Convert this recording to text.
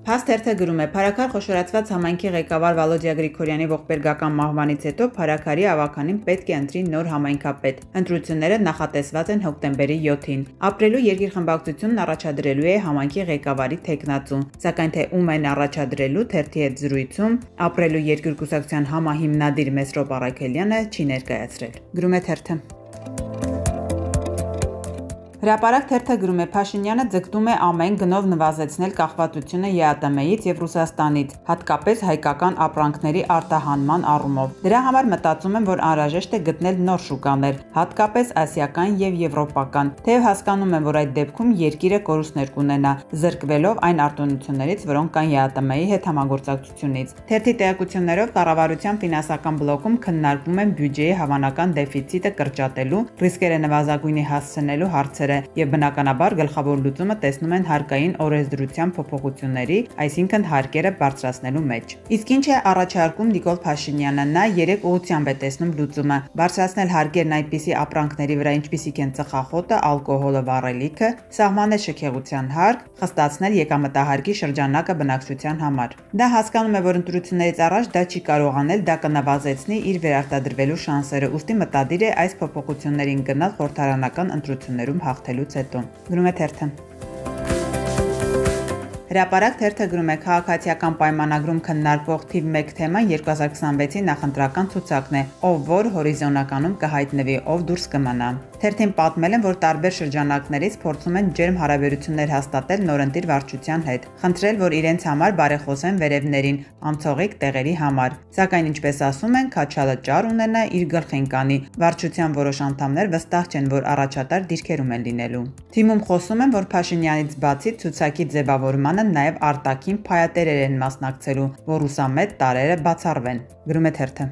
Փաստ թերթը գրում է. Փարաքար խոշորացված համայնքի ղեկավար Վալոդիա Գրիգորյանի ողբերգական մահվանից հետո Փարաքարի ավականին պետք է ընտրի նոր համայնքապետ։ Ընտրությունները նախատեսված են հոկտեմբերի 7-ին։ Ապրելու երկիրխմբակցությունն առաջադրելու է համայնքի ղեկավարի թեկնածու, սակայն թե ում են առաջադրելու թերթի հետ զրույցում Ապրելու երկիր կուսակցության համահիմնադիր Մեսրոպ Առաքելյանը չի ներկայացրել։ Գրում է թերթը։ Հրապարակ թերթը գրում է. Փաշինյանը ձգտում է ամեն գնով նվազեցնել կախվածությունը ԵԱՏՄ-ից եւ Ռուսաստանից, հատկապես հայկական ապրանքների արտահանման առումով։ Դրա համար մտածում եմ, որ անհրաժեշտ է գտնել նոր շուկաներ, հատկապես ասիական եւ եվրոպական, թեև հասկանում եմ, որ այդ դեպքում երկիրը կորուստներ կունենա, զրկվելով այն արտոնություններից, որոնք կան ԵԱՏՄ-ի հետ համագործակցությունից։ Թերթի տեղեկություններով կառավարության ֆինանսական բլոկում քննարկվում են բյուջեի հավանական դեֆիցիտը կրճատելու, ռիսկերը նվազագույնի հասցնելու հարցեր եւ բնականաբար գլխավոր լուծումը տեսնում են հարկային օրենսդրության փոփոխությունների, այսինքն հարկերը բարձրացնելու մեջ։ Իսկ ինչ է առաջարկում Նիկոլ Փաշինյանը, նա 3 ուղղությամբ է տեսնում լուծումը՝ բարձրացնել հարկերն այնպիսի ապրանքների վրա, ինչպիսիք են ծխախոտը, ալկոհոլը, վառելիքը, սահմանել շքեղության հարկ, խստացնել եկամտահարկի շրջանակը բնակչության համար։ Դա հասկանում է, որ ընտրություններից առաջ դա չի կարող անել, դա կնվազեցնի իր վերարտադրվելու շանսերը, ուստի մտադիր է այս փոփոխություններին գնալ խորհրդարանական ընտրություններում հաղթելուց հետո։ Գրում է թերթը։ Հրապարակ թերթը գրում է. Քաղաքացիական պայմանագրում քննարկվող թիվ 1 թեման 2026-ի նախընտրական ցուցակն է, ով որ հորիզոնականում կհայտնվի, ով դուրս կմնա։ Թերթին պատմել են, որ տարբեր շրջանակներից փորձում են ջերմ հարաբերություններ հաստատել նորընտիր վարչության հետ, խնդրել, որ իրենց համար բարեխոսեն վերևներին, անցողիկ տեղերի համար։ Սակայն ինչպես ասում են, քաչալը ճար ունենա, իր գլխին կանի։ Վարչության որոշ անդամներ վստահ չեն, որ առաջատար դիրքերում են լինելու։ Թիմում խոսում են, որ Փաշինյանից բացի ցուցակի ձևավորմանը նաև արտաքին փայատերեր են մասնակցելու, որ ուսամետ տարրերը բացառվեն։ Գրում է թերթը։